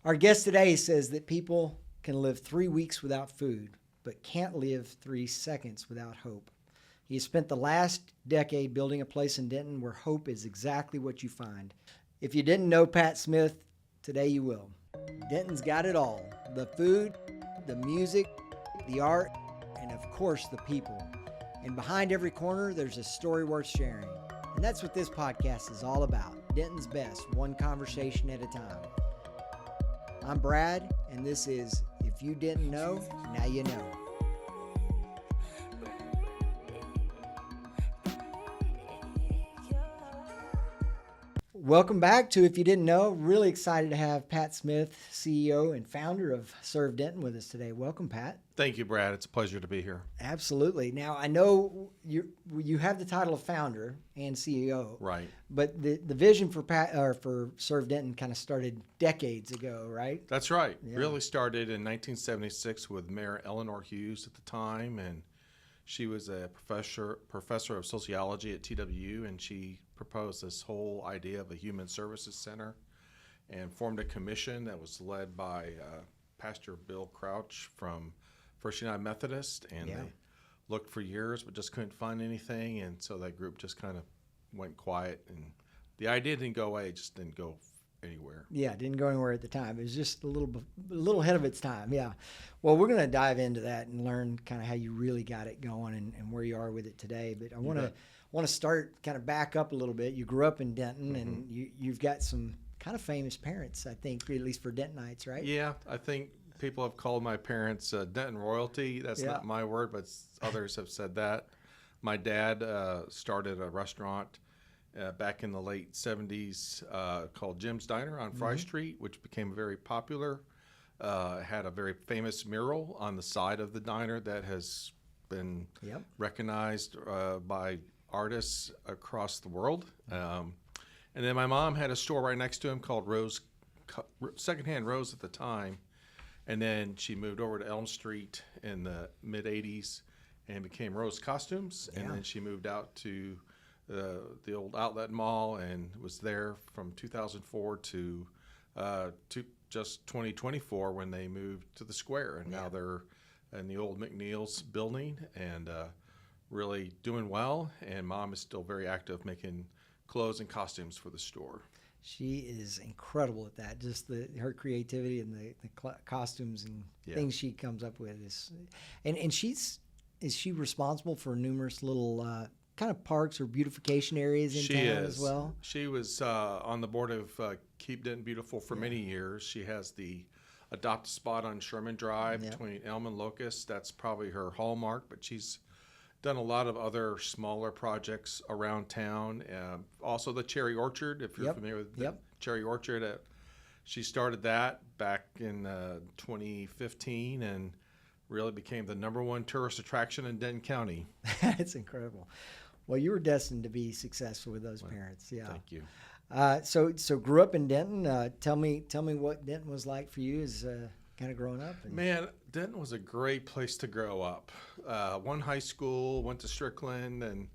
Our guest today says that people can live 3 weeks without food, but can't live 3 seconds without hope. He has spent the last decade building a place in Denton where hope is exactly what you find. If you didn't know Pat Smith, today you will. Denton's got it all: the food, the music, the art, and of course the people. And behind every corner, there's a story worth sharing. And that's what this podcast is all about. Denton's best, one conversation at a time. I'm Brad, and this is If You Didn't Know, Now You Know. Welcome back to If You Didn't Know. Really excited to have Pat Smith, CEO and founder of Serve Denton, with us today. Welcome, Pat. Thank you, Brad. It's a pleasure to be here. Absolutely. Now, I know you have the title of founder and CEO, Right. but the vision for for Serve Denton kind of started decades ago, right? That's right. Yeah. Really started in 1976 with Mayor Eleanor Hughes at the time, and she was a professor of sociology at TWU, and she proposed this whole idea of a human services center and formed a commission that was led by Pastor Bill Crouch from First United Methodist, and they looked for years but just couldn't find anything, and so that group just kind of went quiet, and the idea didn't go away, it just didn't go anywhere. Yeah, it didn't go anywhere at the time. It was just a little ahead of its time. Yeah. Well, we're going to dive into that and learn kind of how you really got it going and where you are with it today. But I want to start kind of back up a little bit. You grew up in Denton, and you've got some kind of famous parents, I think, at least for Dentonites, right? Yeah, I think people have called my parents Denton royalty. That's not my word, but others have said that. My dad started a restaurant back in the late 70s called Jim's Diner on Fry Street, which became very popular. Had a very famous mural on the side of the diner that has been recognized by artists across the world. And then my mom had a store right next to him called Rose, Secondhand Rose at the time. And then she moved over to Elm Street in the mid-'80s and became Rose Costumes. And then she moved out to the old outlet mall and was there from 2004 to just 2024 when they moved to the square. And now they're in the old McNeil's building and really doing well. And Mom is still very active making clothes and costumes for the store. She is incredible at that. Just her creativity and the costumes and things she comes up with is is she responsible for numerous little kind of parks or beautification areas in town as well? She was on the board of Keep Denton Beautiful for many years. She has the Adopt a Spot on Sherman Drive between Elm and Locust. That's probably her hallmark, but she's done a lot of other smaller projects around town. Also the Cherry Orchard, if you're familiar with the Cherry Orchard. She started that back in 2015 and really became the #1 tourist attraction in Denton County. That's incredible. Well, you were destined to be successful with those parents. Yeah. Thank you. So grew up in Denton. Tell me what Denton was like for you as kind of growing up. Man, Denton was a great place to grow up. One high school, went to Strickland, and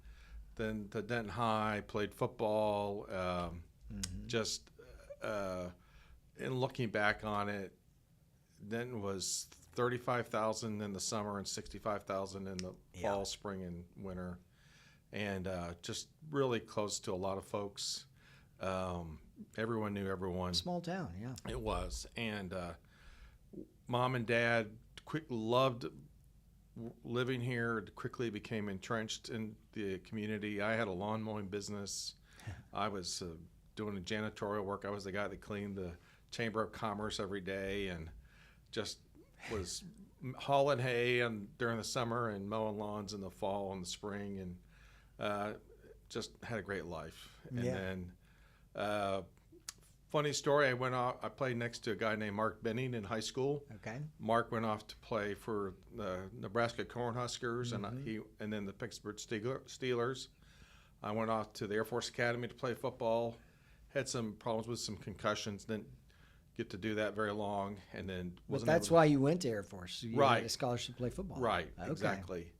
then to Denton High, played football. Just in looking back on it, Denton was 35,000 in the summer and 65,000 in the fall, spring, and winter. And just really close to a lot of folks. Everyone knew everyone. Small town, yeah. It was. And Mom and Dad loved living here, quickly became entrenched in the community. I had a lawn mowing business. I was doing janitorial work. I was the guy that cleaned the Chamber of Commerce every day and just was hauling hay during the summer and mowing lawns in the fall and the spring, and just had a great life. And then funny story, I played next to a guy named Mark Benning in high school. Okay. Mark went off to play for the Nebraska Cornhuskers and then the Pittsburgh Steelers. I went off to the Air Force Academy to play football. Had some problems with some concussions, didn't get to do that very long, and then But that's why you went to Air Force. You had a scholarship to play football. Right, Okay. exactly.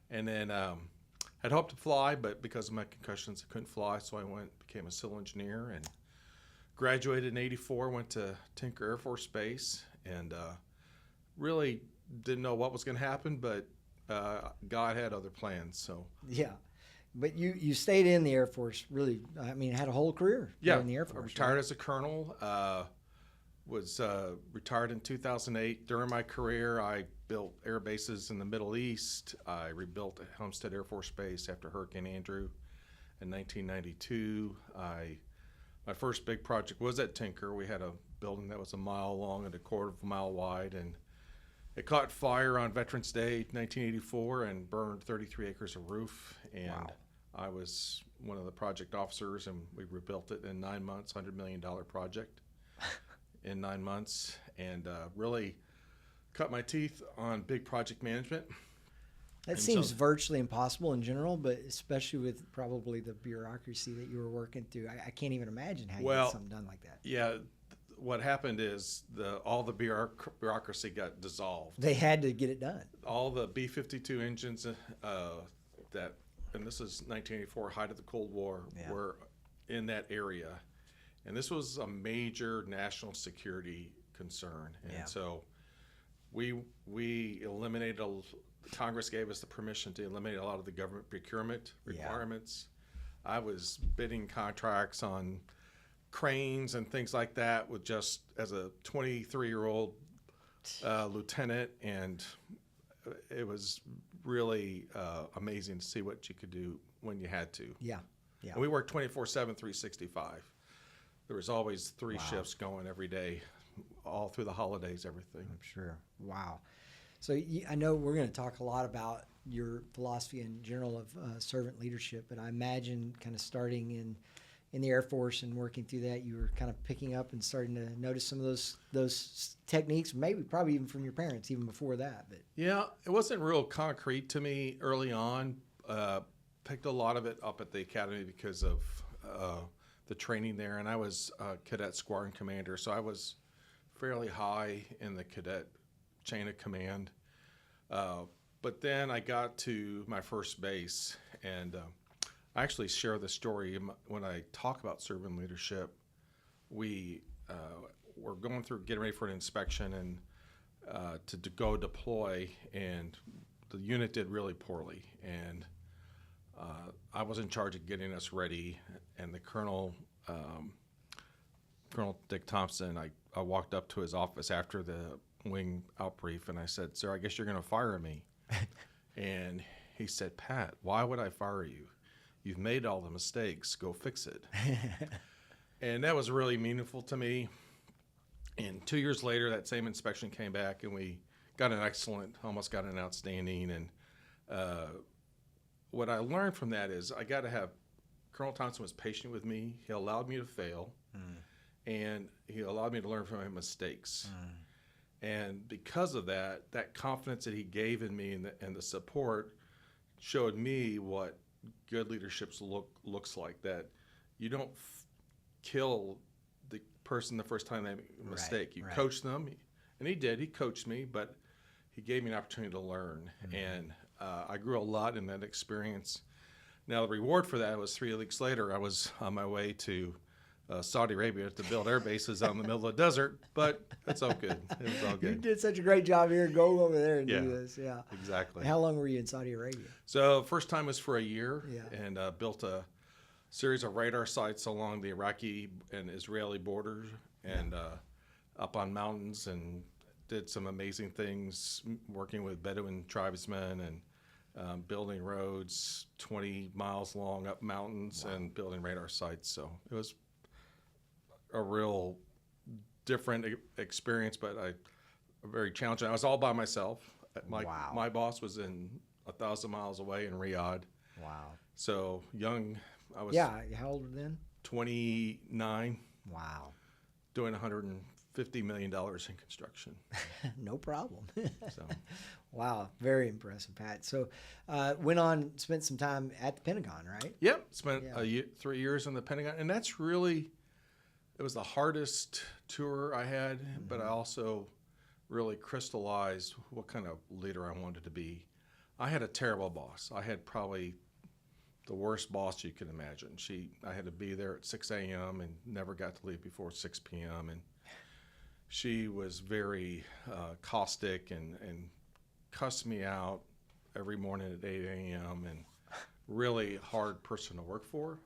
And then I'd hoped to fly, but because of my concussions, I couldn't fly, so I became a civil engineer and graduated in '84, went to Tinker Air Force Base, and really didn't know what was going to happen, but God had other plans. So Yeah. But you stayed in the Air Force, really, I mean, had a whole career in the Air Force. I retired right? as a colonel, was retired in 2008. During my career, I built air bases in the Middle East. I rebuilt Homestead Air Force Base after Hurricane Andrew in 1992. My first big project was at Tinker. We had a building that was a mile long and a quarter of a mile wide, and it caught fire on Veterans Day 1984 and burned 33 acres of roof. And Wow. I was one of the project officers, and we rebuilt it in 9 months, $100 million project in 9 months, and really cut my teeth on big project management. That And seems so- virtually impossible in general, but especially with probably the bureaucracy that you were working through, I can't even imagine how you Well, get something done like that. Yeah, what happened is all the bureaucracy got dissolved. They had to get it done. All the B-52 engines that, and this is 1984, height of the Cold War, Yeah. were in that area. And this was a major national security concern. And Yeah. so we eliminated, Congress gave us the permission to eliminate a lot of the government procurement requirements. I was bidding contracts on cranes and things like that with just as a 23-year-old lieutenant, and it was really amazing to see what you could do when you had to. Yeah. Yeah. And we worked 24/7, 365. There was always three Wow. shifts going every day, all through the holidays, everything. I'm sure. Wow. So I know we're going to talk a lot about your philosophy in general of servant leadership, but I imagine kind of starting in the Air Force and working through that, you were kind of picking up and starting to notice some of those techniques, maybe probably even from your parents, even before that. But Yeah, it wasn't real concrete to me early on. Picked a lot of it up at the academy because of the training there, and I was a cadet squadron commander, so I was fairly high in the cadet chain of command. But then I got to my first base, and I actually share the story when I talk about servant leadership. We were going through getting ready for an inspection and to go deploy, and the unit did really poorly, and I was in charge of getting us ready, and the Colonel Dick Thompson, I walked up to his office after the wing outbrief, and I said, "Sir, I guess you're going to fire me." And he said, "Pat, why would I fire you? You've made all the mistakes. Go fix it." And that was really meaningful to me. And 2 years later, that same inspection came back, and we got an excellent, almost got an outstanding. And what I learned from that is I got to have, Colonel Thompson was patient with me. He allowed me to fail, and he allowed me to learn from my mistakes. And because of that, that confidence that he gave in me and the support showed me what good leadership looks like, that you don't kill the person the first time they make a mistake. You coach them, and he did. He coached me, but he gave me an opportunity to learn. And I grew a lot in that experience. Now, the reward for that was 3 weeks later, I was on my way to Saudi Arabia to build air bases out in the middle of the desert, but that's all good. It was all you good. did such a great job here. Go over there and Yeah. do this. Yeah. Exactly. How long were you in Saudi Arabia? So first time was for a year, Yeah. and built a series of radar sites along the Iraqi and Israeli borders, and up on mountains, and did some amazing things working with Bedouin tribesmen and building roads 20 miles long up mountains and building radar sites. So it was a real different experience, but very challenging. I was all by myself. My boss was in 1,000 miles away in Riyadh. Wow. So young, I was How old were you then? 29, Wow. doing $150 million in construction. No problem. So Wow. Very impressive, Pat. So went on, spent some time at the Pentagon, right? yep, spent 3 years in the Pentagon, and that's really, it was the hardest tour I had, but I also really crystallized what kind of leader I wanted to be. I had a terrible boss. I had probably the worst boss you can imagine. I had to be there at 6 a.m. and never got to leave before 6 p.m. And she was very caustic and cussed me out every morning at 8 a.m. and really hard person to work for.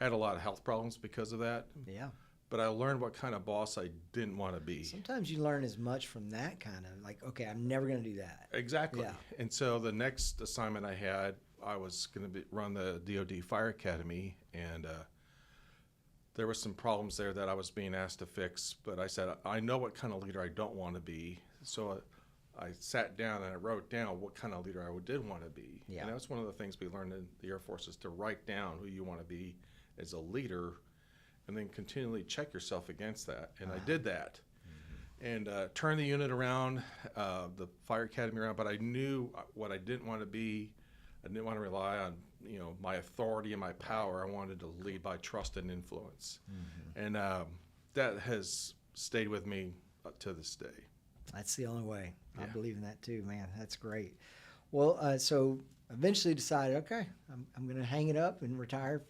Had a lot of health problems because of that. Yeah. But I learned what kind of boss I didn't want to be. Sometimes you learn as much from that kind of like, okay, I'm never going to do that. Exactly. Yeah. And so the next assignment I had, I was going to run the DoD Fire Academy, and there were some problems there that I was being asked to fix. But I said, I know what kind of leader I don't want to be. So I sat down and I wrote down what kind of leader I did want to be. Yeah. And that's one of the things we learned in the Air Force is to write down who you want to be as a leader, and then continually check yourself against that. And I did that, and turned the unit around, the Fire Academy around. But I knew what I didn't want to be. I didn't want to rely on my authority and my power. I wanted to lead by trust and influence, and that has stayed with me to this day. That's the only way. I Yeah. believe in that too, man. That's great. Well, so eventually decided, okay, I'm going to hang it up and retire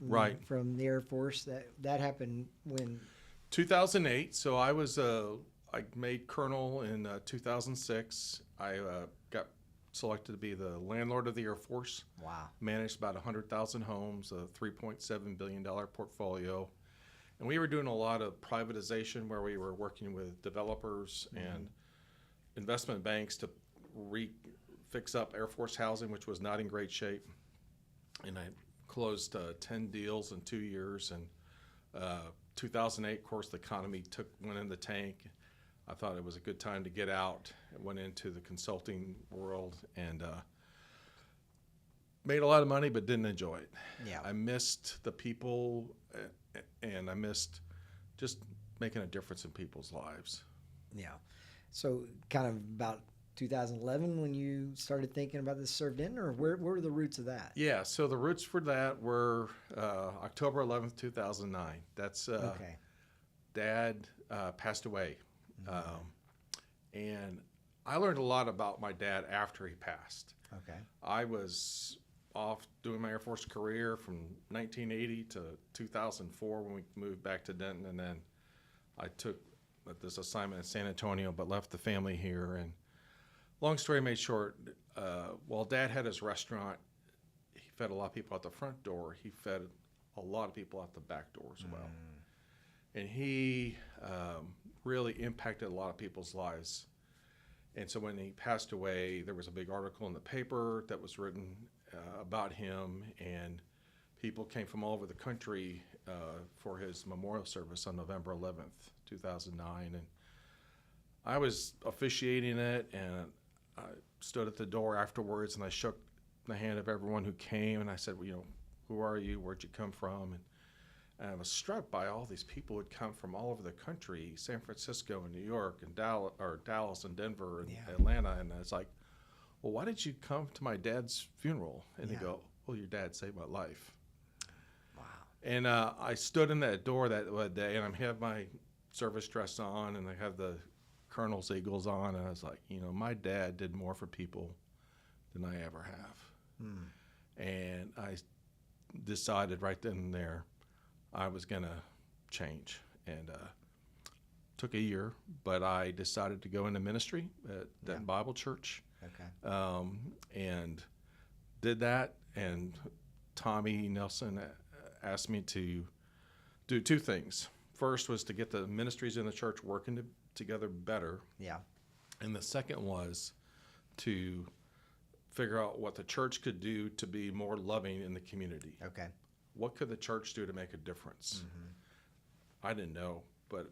from the Air Force. That happened when 2008. So I made colonel in 2006. I got selected to be the landlord of the Air Force. Wow. Managed about 100,000 homes, a $3.7 billion portfolio. And we were doing a lot of privatization where we were working with developers and investment banks to fix up Air Force housing, which was not in great shape. And I closed 10 deals in 2 years. And 2008, of course, the economy went in the tank. I thought it was a good time to get out. I went into the consulting world and made a lot of money, but didn't enjoy it. Yeah. I missed the people, and I missed just making a difference in people's lives. Yeah. So kind of about 2011 when you started thinking about this Serve Denton, or where were the roots of that? Yeah, so the roots for that were October 11th, 2009. That's Okay. Dad passed away. And I learned a lot about my dad after he passed. Okay. I was off doing my Air Force career from 1980 to 2004 when we moved back to Denton, and then I took this assignment in San Antonio but left the family here. And long story made short, while Dad had his restaurant, he fed a lot of people out the front door. He fed a lot of people out the back door as well. And he really impacted a lot of people's lives. And so when he passed away, there was a big article in the paper that was written about him, and people came from all over the country for his memorial service on November 11th, 2009. And I was officiating it, and I stood at the door afterwards, and I shook the hand of everyone who came, and I said, well, who are you? Where'd you come from? And I was struck by all these people who had come from all over the country, San Francisco and New York and Dallas and Denver and Atlanta. And I was like, well, why did you come to my dad's funeral? And they go, well, your dad saved my life. Wow. And I stood in that door that day, and I have my service dress on, and I have the Colonel's Eagles on, and I was like, my dad did more for people than I ever have. And I decided right then and there I was going to change. And took a year, but I decided to go into ministry at Denton Bible Church. Okay. And did that, and Tommy Nelson asked me to do two things. First was to get the ministries in the church working together better. Yeah. And the second was to figure out what the church could do to be more loving in the community. Okay. What could the church do to make a difference? I didn't know, but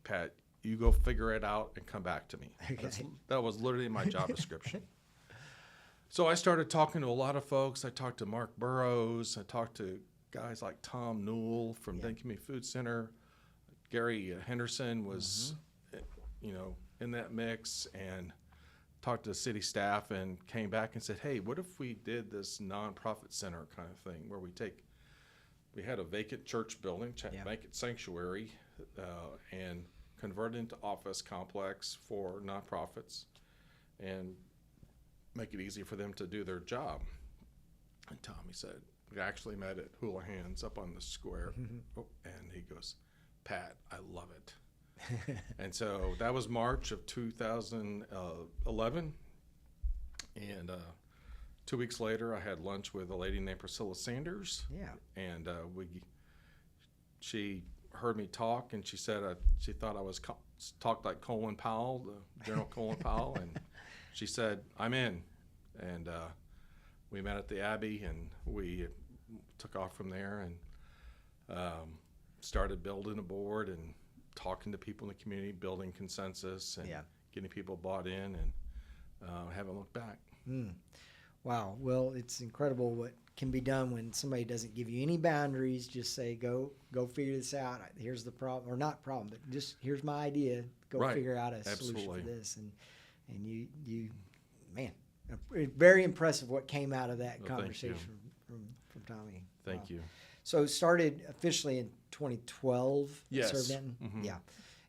Pat, you go figure it out and come back to me. Okay. That was literally my job description. So I started talking to a lot of folks. I talked to Mark Burrows. I talked to guys like Tom Newell from Denton Community Food Center. Gary Henderson was, in that mix, and talked to the city staff and came back and said, hey, what if we did this nonprofit center kind of thing where we had a vacant church building, vacant sanctuary, and converted into office complex for nonprofits and make it easy for them to do their job. And Tommy said, we actually met at Houlihan's up on the square. Oh, and he goes, Pat, I love it. And so that was March of 2011. And 2 weeks later, I had lunch with a lady named Priscilla Sanders. Yeah. And she heard me talk, and she said she thought I talked like Colin Powell, the General Colin Powell. And she said, I'm in. And we met at the Abbey, and we took off from there and started building a board and talking to people in the community, building consensus, and getting people bought in, and haven't looked back. Wow. Well, it's incredible what can be done when somebody doesn't give you any boundaries. Just say, go figure this out. Here's the problem, or not problem, but just here's my idea. Go figure out a solution for this. And you, man, very impressive what came out of that conversation from Tommy. Thank you. So it started officially in 2012. Yes. Serve Denton. Yeah.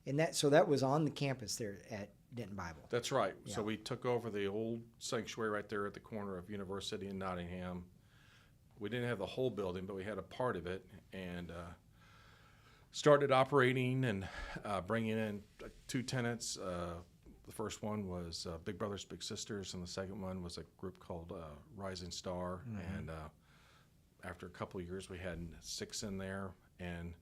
And that was on the campus there at Denton Bible. That's right. Yeah. So we took over the old sanctuary right there at the corner of University and Nottingham. We didn't have the whole building, but we had a part of it, and started operating and bringing in 2 tenants. The first one was Big Brothers Big Sisters, and the second one was a group called Rising Star. And after a couple of years, we had 6 in there, and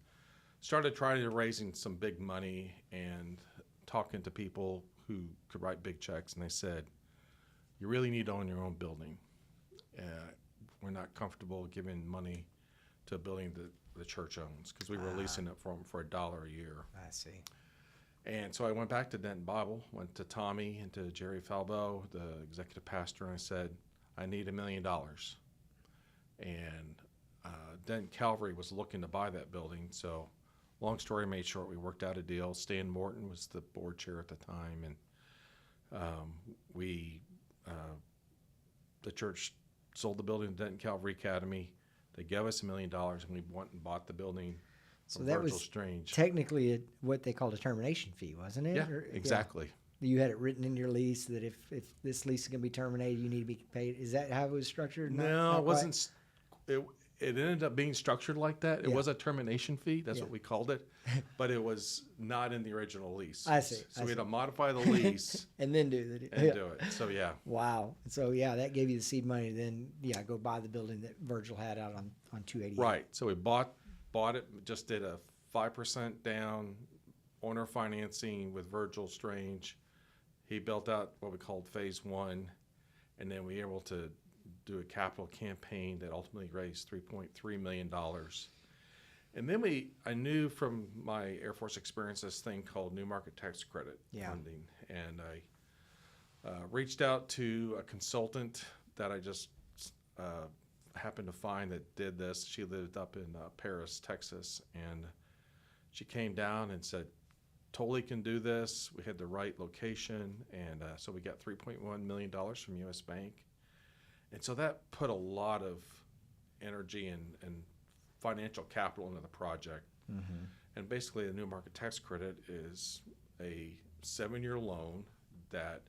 started trying to raising some big money and talking to people who could write big checks, and they said, you really need to own your own building. We're not comfortable giving money to a building that the church owns, because we were leasing it for $1 a year. I see. And so I went back to Denton Bible, went to Tommy and to Jerry Falbo, the executive pastor, and I said, I need $1 million. And Denton Calvary was looking to buy that building, so long story made short, we worked out a deal. Stan Morton was the board chair at the time, and the church sold the building to Denton Calvary Academy. They gave us $1 million, and we went and bought the building So from that Virgil was Strange. technically what they called a termination fee, wasn't it? Yeah, exactly. You had it written in your lease that if this lease is going to be terminated, you need to be paid. Is that how it was structured? No, it wasn't. It ended up being structured like that. It was a termination fee. That's what we called it. But it was not in the original lease. I see. So we had to modify the lease and then do it. do it. So, yeah. Wow. So, that gave you the seed money. Then, go buy the building that Virgil had out on 288. Right. So we bought it, just did a 5% down owner financing with Virgil Strange. He built out what we called phase 1, and then we were able to do a capital campaign that ultimately raised $3.3 million. And then I knew from my Air Force experience this thing called New Market Tax Credit funding. And I reached out to a consultant that I just happened to find that did this. She lived up in Paris, Texas. And she came down and said, totally can do this. We had the right location. And so we got $3.1 million from U.S. Bank. And so that put a lot of energy and financial capital into the project. And basically, the New Market Tax Credit is a 7-year loan that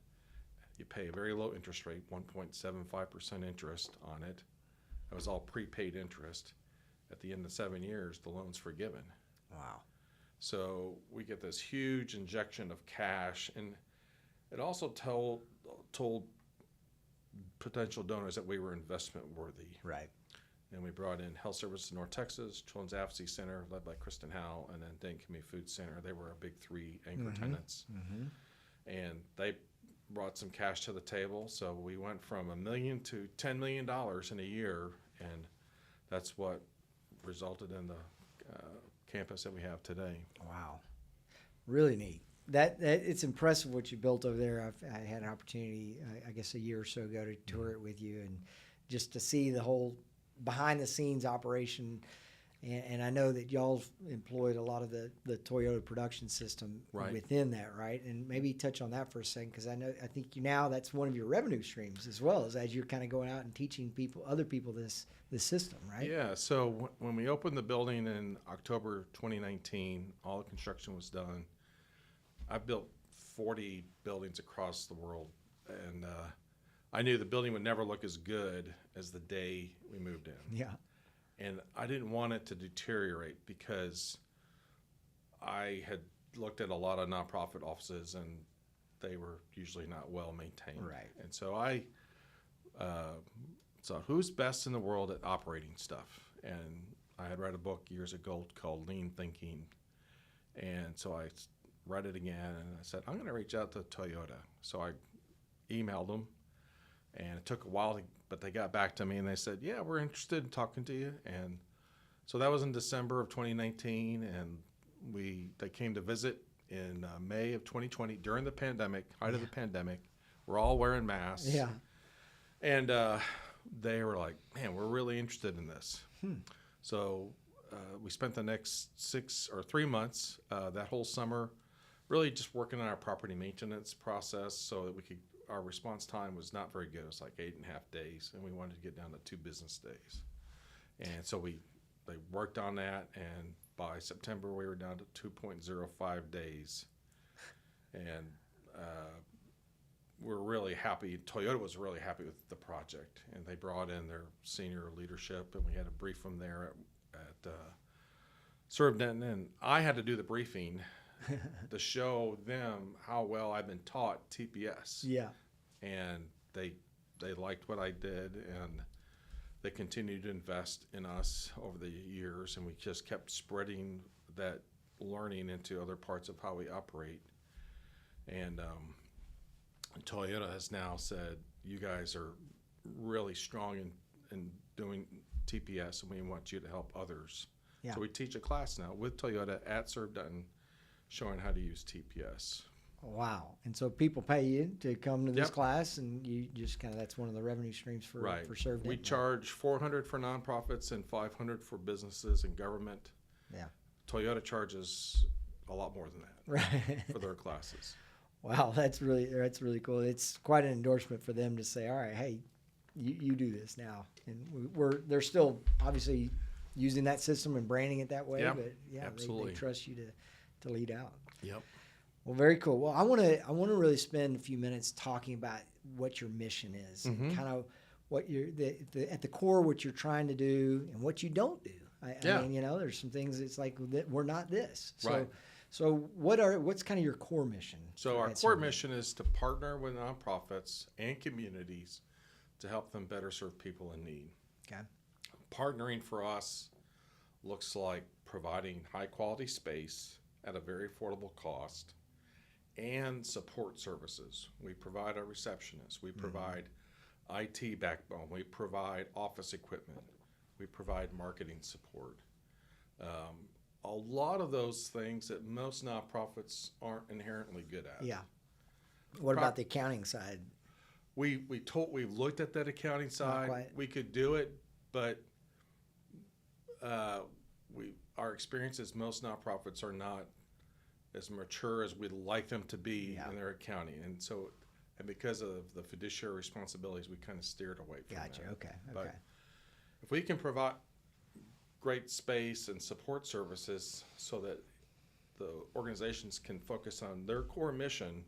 you pay a very low interest rate, 1.75% interest on it. It was all prepaid interest. At the end of 7 years, the loan's forgiven. Wow. So we get this huge injection of cash, and it also told potential donors that we were investment worthy. Right. And we brought in Health Services North Texas, Children's Advocacy Center, led by Kristen Howe, and then Denton Community Food Center. They were our big 3 anchor tenants. And they brought some cash to the table. So we went from $1 million to $10 million in a year, and that's what resulted in the campus that we have today. Wow. Really neat. That it's impressive what you built over there. I had an opportunity, I guess a year or so ago, to tour it with you, and just to see the whole behind-the-scenes operation. And I know that y'all employed a lot of the Toyota production system within that, right? And maybe touch on that for a second, because I think now that's one of your revenue streams as well, as you're kind of going out and teaching other people this system, right? Yeah. So when we opened the building in October 2019, all the construction was done. I've built 40 buildings across the world, and I knew the building would never look as good as the day we moved in. Yeah. And I didn't want it to deteriorate because I had looked at a lot of nonprofit offices and they were usually not well maintained. Right. And so I thought, who's best in the world at operating stuff? And I had read a book years ago called Lean Thinking. And so I read it again and I said, I'm going to reach out to Toyota. So I emailed them, and it took a while, but they got back to me and they said, yeah, we're interested in talking to you. And so that was in December of 2019, and they came to visit in May of 2020 during the pandemic, height of the pandemic. We're all wearing masks. Yeah. And they were like, man, we're really interested in this. So we spent the next 3 months, that whole summer, really just working on our property maintenance process so that our response time was not very good. It was like 8.5 days, and we wanted to get down to 2 business days. And so they worked on that, and by September we were down to 2.05 days. And we're really happy. Toyota was really happy with the project, and they brought in their senior leadership, and we had a brief from there at Serve Denton, and I had to do the briefing to show them how well I've been taught TPS. Yeah. And they liked what I did, and they continued to invest in us over the years, and we just kept spreading that learning into other parts of how we operate. And Toyota has now said, you guys are really strong in doing TPS, and we want you to help others. Yeah. So we teach a class now with Toyota at Serve Denton, showing how to use TPS. Wow. And so people pay you to come to this Yep. class, and you just that's one of the revenue streams for Serve Denton. We charge $400 for nonprofits and $500 for businesses and government. Yeah. Toyota charges a lot more than that Right. for their classes. Wow, that's really cool. It's quite an endorsement for them to say, all right, hey, you do this now. And they're still obviously using that system and branding it that way, Yeah, but yeah, absolutely. they trust you to lead out. Yep. Well, very cool. Well, I want to really spend a few minutes talking about what your mission is, and kind of what you're at the core, what you're trying to do, and what you don't do. I mean, there's some things it's like that we're not this. So, Right. So what's kind of your core mission? So our at core Serve mission is to partner with nonprofits and communities to help them better serve people in need. Okay. Partnering for us looks like providing high quality space at a very affordable cost and support services. We provide our receptionists, we provide IT backbone, we provide office equipment, we provide marketing support. A lot of those things that most nonprofits aren't inherently good at. Yeah. What about the accounting side? We've looked at that accounting side. quite. We could do it, but our experience is most nonprofits are not as mature as we'd like them to be in their accounting, and because of the fiduciary responsibilities, we kind of steered away from Gotcha. that. Okay. But if we can provide great space and support services so that the organizations can focus on their core mission,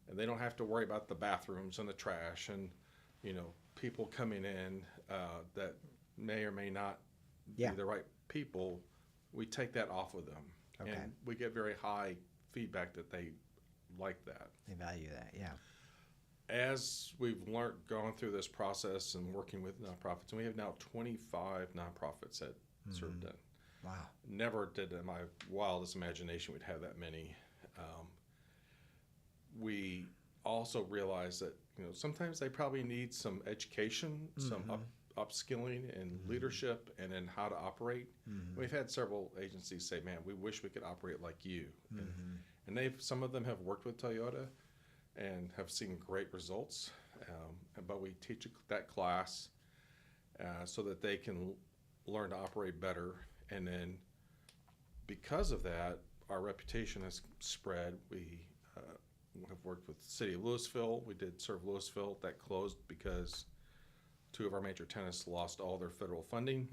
and they don't have to worry about the bathrooms and the trash and people coming in that may or may not be the right people, we take that off of them. Okay. And we get very high feedback that they like that. They value that. Yeah. As we've gone through this process and working with nonprofits, and we have now 25 nonprofits at Serve Denton. Wow. Never did in my wildest imagination we'd have that many. We also realize that sometimes they probably need some education, some upskilling in leadership and in how to operate. We've had several agencies say, "Man, we wish we could operate like you," and some of them have worked with Toyota and have seen great results. But we teach that class so that they can learn to operate better, and then because of that, our reputation has spread. We have worked with the city of Louisville. We did Serve Louisville. That closed because 2 of our major tenants lost all their federal funding.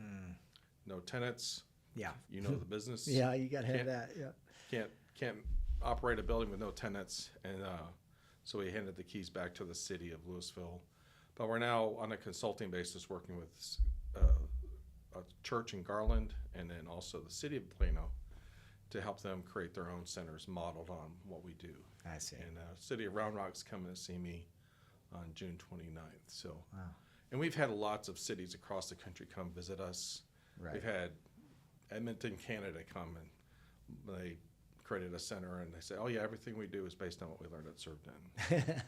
No tenants. Yeah. You know the business. Yeah, you got to have that. Yeah. Can't operate a building with no tenants, and so we handed the keys back to the city of Louisville. But we're now on a consulting basis working with a church in Garland and then also the city of Plano to help them create their own centers modeled on what we do. I see. And city of Round Rock's coming to see me on June 29th. So, Wow. And we've had lots of cities across the country come visit us. Right. We've had Edmonton, Canada come, and they created a center, and they say, oh yeah, everything we do is based on what we learned at Serve Denton.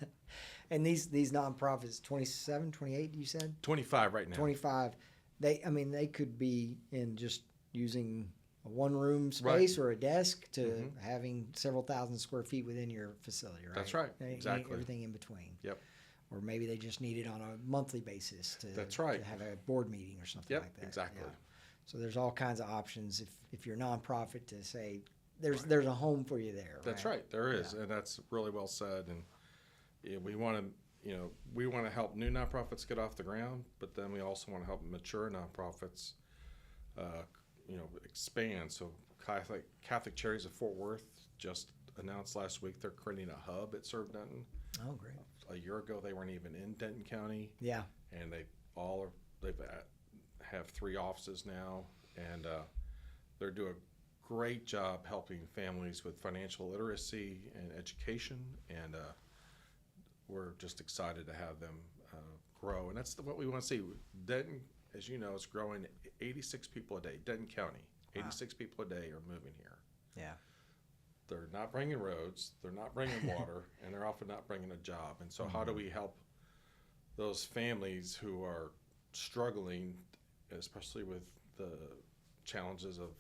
And these nonprofits, 27, 28, you said? 25 right now. 25. They could be in just using a one-room space or a desk to having several thousand square feet within your facility, right? That's right, exactly. Everything in between. Yep. Or maybe they just need it on a monthly basis to, That's right. to have a board meeting or something Yep, like that. exactly. Yeah. So there's all kinds of options if you're a nonprofit to say there's a home for you there. That's right. There is, and that's really well said. And yeah, we want to help new nonprofits get off the ground, but then we also want to help mature nonprofits, expand. So Catholic Charities of Fort Worth just announced last week they're creating a hub at Serve Denton. Oh, great. A year ago they weren't even in Denton County. Yeah. And they have 3 offices now, and they're doing a great job helping families with financial literacy and education, and we're just excited to have them grow. And that's what we want to see. Denton, as you know, is growing 86 people a day. Denton County, 86 people a day are moving here. Yeah. They're not bringing roads, they're not bringing water, and they're often not bringing a job. And so how do we help those families who are struggling, especially with the challenges of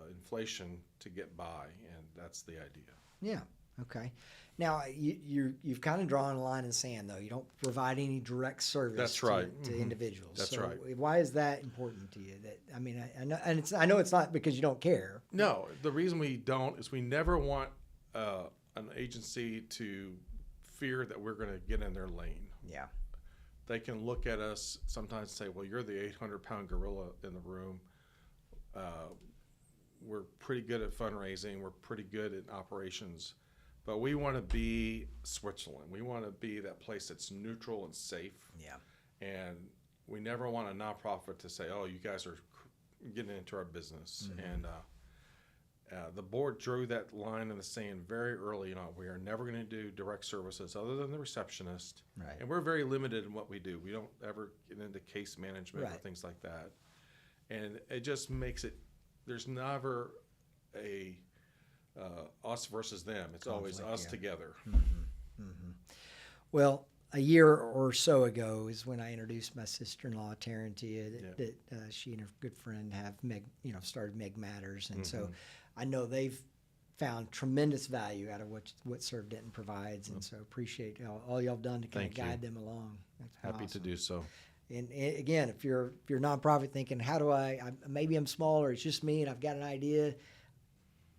inflation, to get by? And that's the idea. Yeah. Okay. Now you've kind of drawn a line in the sand, though. You don't provide any direct service. That's right. to individuals. That's so right. Why is that important to you? I know it's not because you don't care. No, the reason we don't is we never want an agency to fear that we're going to get in their lane. Yeah. They can look at us sometimes and say, well, you're the 800-pound gorilla in the room. We're pretty good at fundraising. We're pretty good at operations. But we want to be Switzerland. We want to be that place that's neutral and safe. Yeah. And we never want a nonprofit to say, oh, you guys are getting into our business. And the board drew that line in the sand very early on. We are never going to do direct services other than the receptionist. Right. And we're very limited in what we do. We don't ever get into case management or Right. things like that. And it just makes it, there's never a us versus them. It's always us together. Well, a year or so ago is when I introduced my sister-in-law Taryn to you. That she and her good friend have started Meg Matters, and so I know they've found tremendous value out of what Serve Denton provides, and so appreciate all y'all have done to kind of guide them along. That's been Happy to awesome. do so. And again, if you're a nonprofit thinking, how do maybe I'm small or it's just me and I've got an idea,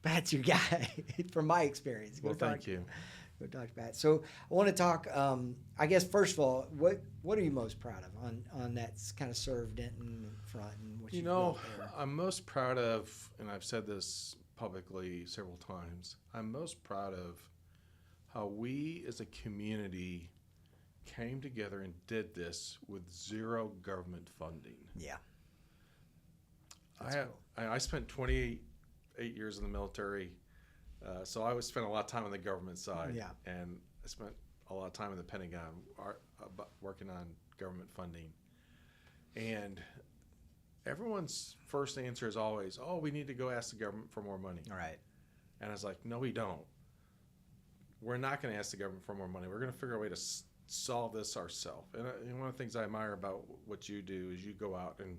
Pat's your guy from my experience. Well, thank you. Go talk to Pat. So I want to talk, I guess, first of all, what are you most proud of on that kind of Serve Denton front and what you've built there? I'm most proud of, and I've said this publicly several times, I'm most proud of how we as a community came together and did this with zero government funding. Yeah. I spent 28 years in the military, so I spent a lot of time on the government side. Yeah. And I spent a lot of time in the Pentagon working on government funding. And everyone's first answer is always, oh, we need to go ask the government for more money. All right. And I was like, no, we don't. We're not going to ask the government for more money. We're going to figure a way to solve this ourselves. And one of the things I admire about what you do is you go out and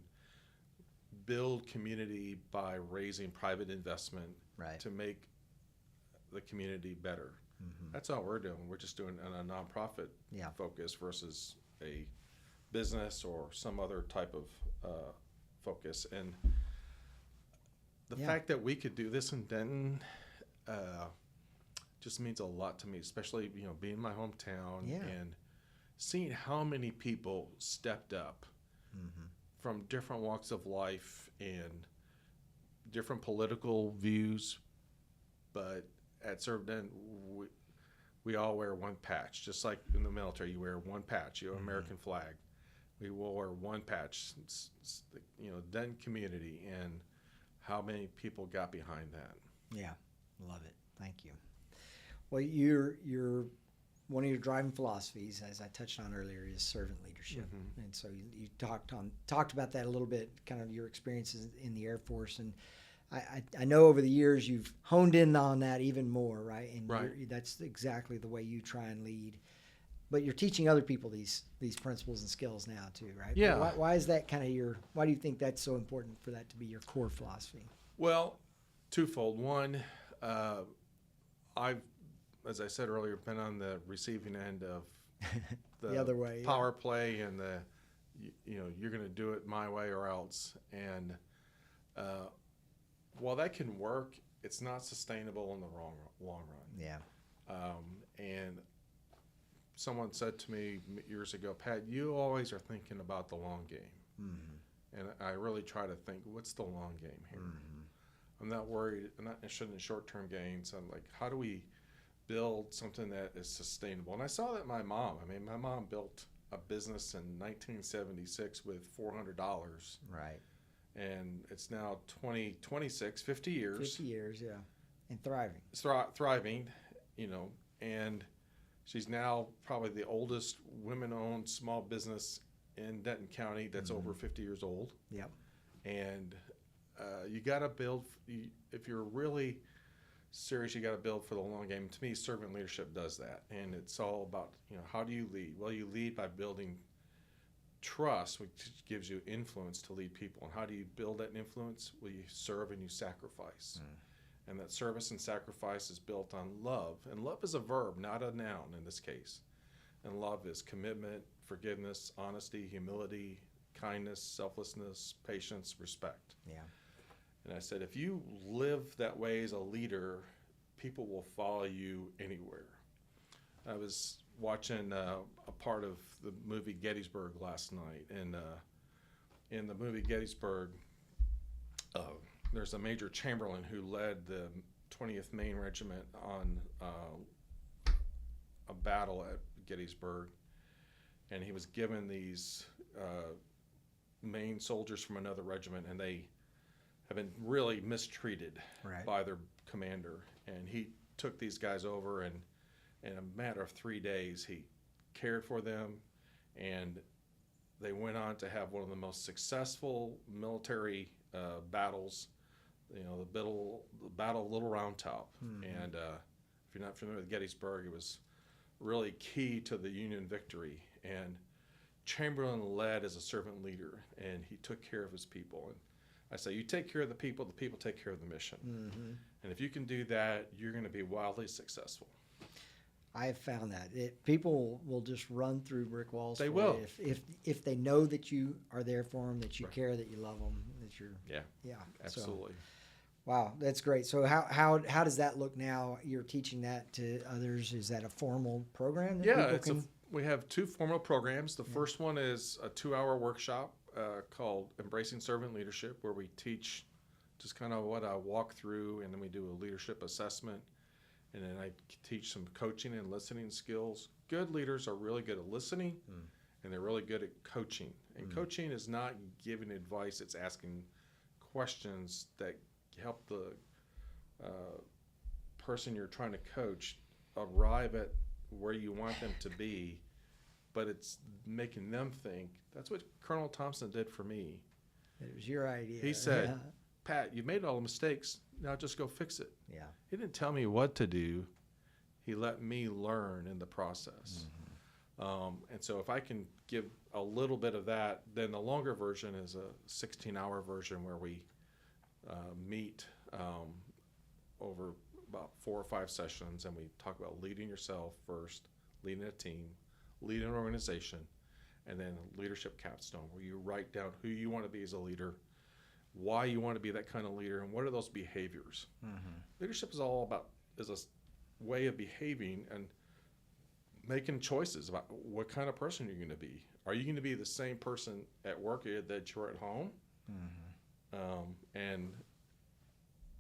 build community by raising private investment to make the community better. That's all we're doing. We're just doing a nonprofit focus versus a business or some other type of focus. And the fact that we could do this in Denton just means a lot to me, especially being in my hometown and seeing how many people stepped up from different walks of life and different political views. But at Serve Denton, we all wear one patch, just like in the military, you wear one patch, American flag. We wore one patch, Denton community, and how many people got behind that. Yeah, love it. Thank you. Well, you're one of your driving philosophies, as I touched on earlier, is servant leadership. Mm-hmm. And so you talked about that a little bit, kind of your experiences in the Air Force. And I know over the years you've honed in on that even more, right? And Right. that's exactly the way you try and lead. But you're teaching other people these principles and skills now too, right? Yeah. Why is that kind of why do you think that's so important for that to be your core philosophy? Well, twofold. One, I've, as I said earlier, been on the receiving end of the other way, power play and you're going to do it my way or else. And while that can work, it's not sustainable in the long run. Yeah. And someone said to me years ago, Pat, you always are thinking about the long game. Mm-hmm. And I really try to think, what's the long game here? Mm-hmm. I'm not worried. I'm not interested in short-term gains. I'm like, how do we build something that is sustainable? And I saw that my mom built a business in 1976 with $400. Right. And it's now 50 years. 50 years, yeah. And thriving. Thriving, and she's now probably the oldest women-owned small business in Denton County that's over 50 years old. Yep. And you got to build, if you're really serious, you got to build for the long game. To me, servant leadership does that. And it's all about, how do you lead? Well, you lead by building trust, which gives you influence to lead people. And how do you build that influence? Well, you serve and you sacrifice. And that service and sacrifice is built on love. And love is a verb, not a noun in this case. And love is commitment, forgiveness, honesty, humility, kindness, selflessness, patience, respect. Yeah. And I said, if you live that way as a leader, people will follow you anywhere. I was watching a part of the movie Gettysburg last night. And in the movie Gettysburg, there's a Major Chamberlain who led the 20th Maine Regiment on a battle at Gettysburg, and he was given these Maine soldiers from another regiment, and they have been really mistreated by their commander. And he took these guys over, and in a matter of 3 days, he cared for them, and they went on to have one of the most successful military battles. The Battle of Little Round Top. Mm-hmm. And if you're not familiar with Gettysburg, it was really key to the Union victory. And Chamberlain led as a servant leader, and he took care of his people. And I say, you take care of the people take care of the mission. Mm-hmm. And if you can do that, you're going to be wildly successful. I have found that people will just run through brick walls. They will, if they know that you are there for them, that you care, that you love them, that you're absolutely. So, wow, that's great. So how does that look now? You're teaching that to others. Is that a formal program? We have two formal programs. The first one is a 2-hour workshop called Embracing Servant Leadership, where we teach just kind of what I walk through, and then we do a leadership assessment. And then I teach some coaching and listening skills. Good leaders are really good at listening, and they're really good at coaching. And coaching is not giving advice, it's asking questions that help the person you're trying to coach arrive at where you want them to be, but it's making them think. That's what Colonel Thompson did for me. It was your idea. He said, Pat, you made all the mistakes. Now just go fix it. Yeah. He didn't tell me what to do. He let me learn in the process. And so if I can give a little bit of that, then the longer version is a 16-hour version where we meet over about 4 or 5 sessions, and we talk about leading yourself first, leading a team, leading an organization, and then leadership capstone, where you write down who you want to be as a leader, why you want to be that kind of leader, and what are those behaviors. Leadership is all about is a way of behaving and making choices about what kind of person you're going to be. Are you going to be the same person at work that you're at home? And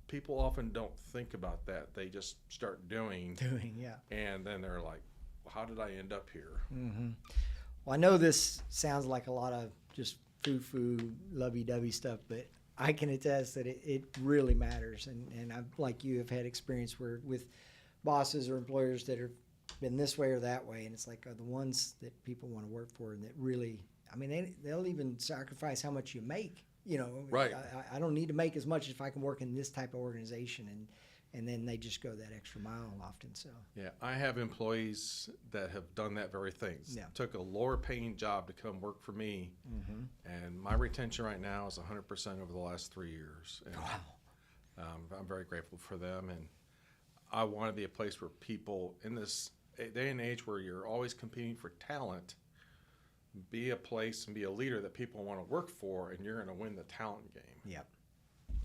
people often don't think about that. They just start doing, yeah. And then they're like, well, how did I end up here? Well, I know this sounds like a lot of just foo-foo, lovey-dovey stuff, but I can attest that it really matters. And I, like you, have had experience where with bosses or employers that have been this way or that way, and it's like the ones that people want to work for and that really, I mean, they'll even sacrifice how much you make. You know, right. I don't need to make as much if I can work in this type of organization, and then they just go that extra mile often. So yeah, I have employees that have done that very thing. Yeah. Took a lower paying job to come work for me, and my retention right now is 100% over the last 3 years. And, wow. I'm very grateful for them, and I want to be a place where people in this day and age where you're always competing for talent, be a place and be a leader that people want to work for, and you're going to win the talent game. Yep.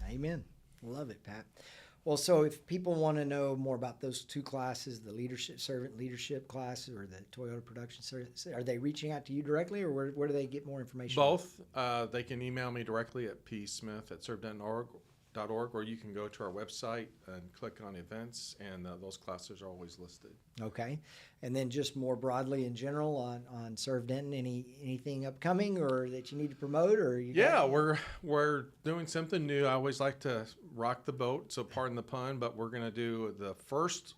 Amen. Love it, Pat. Well, so if people want to know more about those two classes, the servant leadership class or the Toyota production service, are they reaching out to you directly, or where do they get more information? Both. They can email me directly at psmith@servedenton.org, or you can go to our website and click on events, and those classes are always listed. Okay. And then just more broadly in general on Serve Denton, anything upcoming or that you need to promote, or we're doing something new. I always like to rock the boat, so pardon the pun, but we're going to do the first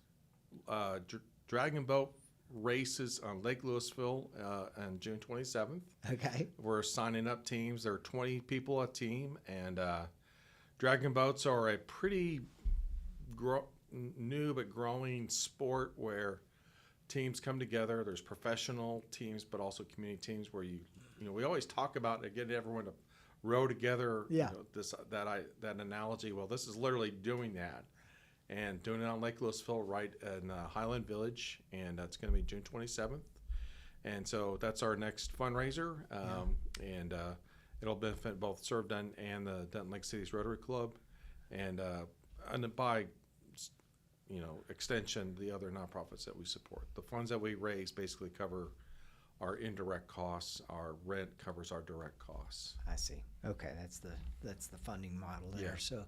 dragon boat races on Lake Louisville on June 27th. Okay. We're signing up teams. There are 20 people a team, and dragon boats are a pretty new but growing sport where teams come together. There's professional teams, but also community teams where we always talk about getting everyone to row together. Yeah. That analogy. Well, this is literally doing that, and doing it on Lake Louisville, right in Highland Village, and that's going to be June 27th. And so that's our next fundraiser, and it'll benefit both Serve Denton and the Denton Lake Cities Rotary Club, and by extension, the other nonprofits that we support. The funds that we raise basically cover our indirect costs. Our rent covers our direct costs. I see. Okay, that's the funding model there. Yeah. So,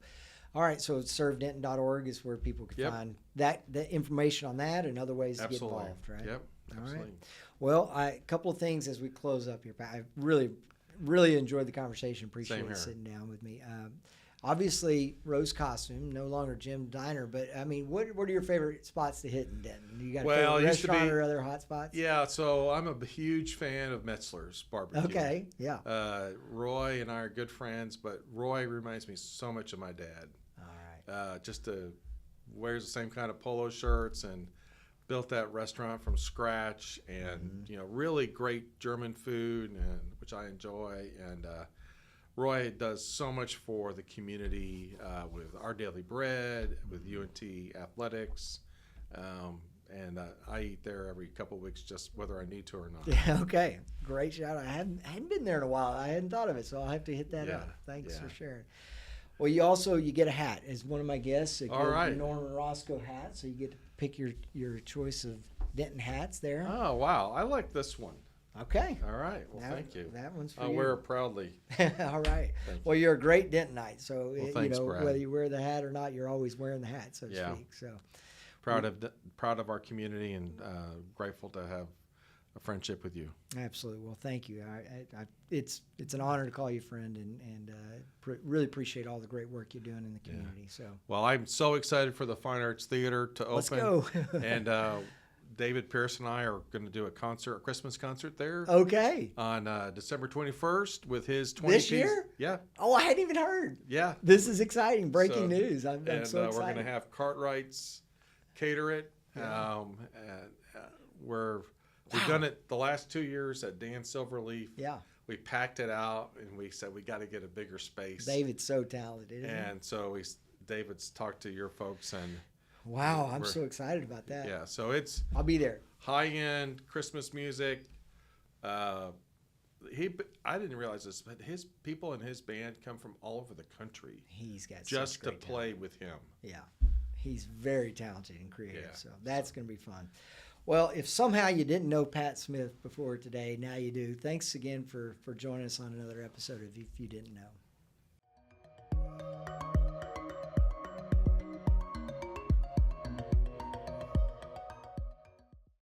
all right. So servedenton.org is where people can find the information on that and other ways to get involved. Right. Yep. All Absolutely. right. Well, a couple of things as we close up here, Pat. I really enjoyed the conversation. Appreciate you sitting down with me. Obviously, Rose Costume, no longer Jim Diner, but I mean, what are your favorite spots to hit in Denton? You got a favorite restaurant or other hot spots? Yeah, so I'm a huge fan of Metzler's Barbecue. Okay, yeah. Roy and I are good friends, but Roy reminds me so much of my dad. All right. Wears the same kind of polo shirts and built that restaurant from scratch, and really great German food, and which I enjoy, and Roy does so much for the community with Our Daily Bread, with UNT Athletics, and I eat there every couple of weeks, just whether I need to or not. Yeah, okay. Great shout. I hadn't been there in a while. I hadn't thought of it, so I'll have to hit that up. Thanks for sharing. Well, you get a hat as one of my guests. All right. Norman Roscoe hat, so you get to pick your choice of Denton hats there. Oh, wow. I like this one. Okay. All right. Well, thank you. That one's for I'll you. wear it proudly. All right. Well, you're a great Dentonite, so thanks, Brad. whether you wear the hat or not, you're always wearing the hat, so to speak. So proud of our community, and grateful to have a friendship with you. Absolutely. Well, thank you. It's an honor to call you friend, and really appreciate all the great work you're doing in the community. So. Well, I'm so excited for the Fine Arts Theater to open. Let's go. And David Pierce and I are going to do a Christmas concert there. Okay. On December 21st with his 20 This year? Yeah. Oh, I hadn't even heard. Yeah. This is exciting. Breaking news. I'm so excited. We're going to have Cartwrights cater it. Yeah. We've done it the last 2 years at Dan Silverleaf. Yeah. We packed it out, and we said we got to get a bigger space. David's so talented, isn't he? And so David's talked to your folks, and wow, I'm so excited about that. Yeah, so I'll be there. High-end Christmas music. I didn't realize this, but his people in his band come from all over the country. He's got just to play with him. Yeah, he's very talented and creative. Yeah. So that's going to be fun. Well, if somehow you didn't know Pat Smith before today, now you do. Thanks again for joining us on another episode of If You Didn't Know.